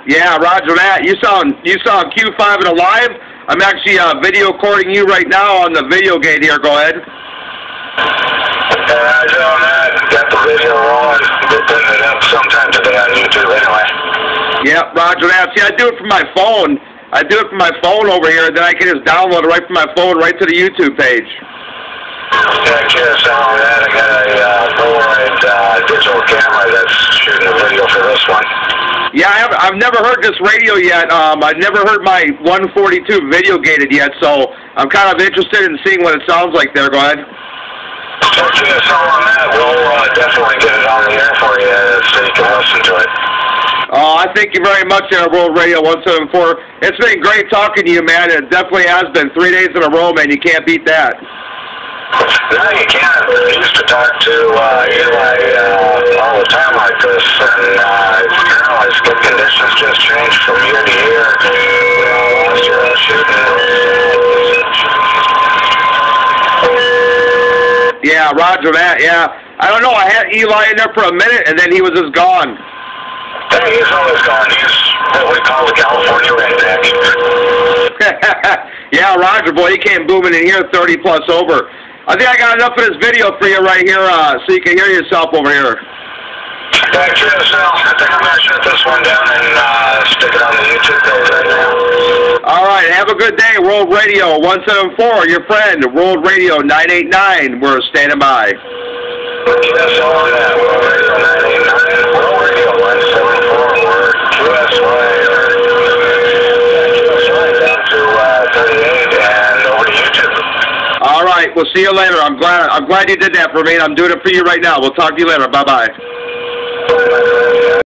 Yeah, roger that. You saw Q5 in a live? I'm actually video recording you right now on the video gate here. Go ahead. Roger on that. Got the video rolling. We're putting it up sometime today on YouTube anyway. Yep, roger that. See, I do it from my phone. I do it from my phone over here, and then I can just download it right from my phone right to the YouTube page. Yeah, cheers on that. I got a Polaroid digital camera that's shooting the video for this one. Yeah, I've never heard this radio yet. I've never heard my 142 video gated yet, so I'm kind of interested in seeing what it sounds like there. Go ahead. Check us on that. We'll definitely get it on the air for you so you can listen to it. Oh, I thank you very much there, World Radio 174. It's been great talking to you, man. It definitely has been 3 days in a row, man. You can't beat that. No, you can't. I used to talk to Eli all the time like this, and apparently the conditions just changed from year to year. Last year I was shooting. Yeah, roger that, yeah. I don't know, I had Eli in there for a minute, and then he was just gone. Hey, he's always gone. He's what we call the California redneck. Yeah, Roger, boy, he came booming in here 30 plus over. I think I got enough of this video for you right here so you can hear yourself over here. Yeah, cheers, Al. I think I'm going to shut this one down and stick it on the YouTube page right now. All right, have a good day, World Radio 174, your friend, World Radio 989. We're standing by. Yes, all of that. World Radio 989. World Radio 174. We're QSY down to 38 and over to YouTube. All right, we'll see you later. I'm glad you did that for me, and I'm doing it for you right now. We'll talk to you later. Bye-bye.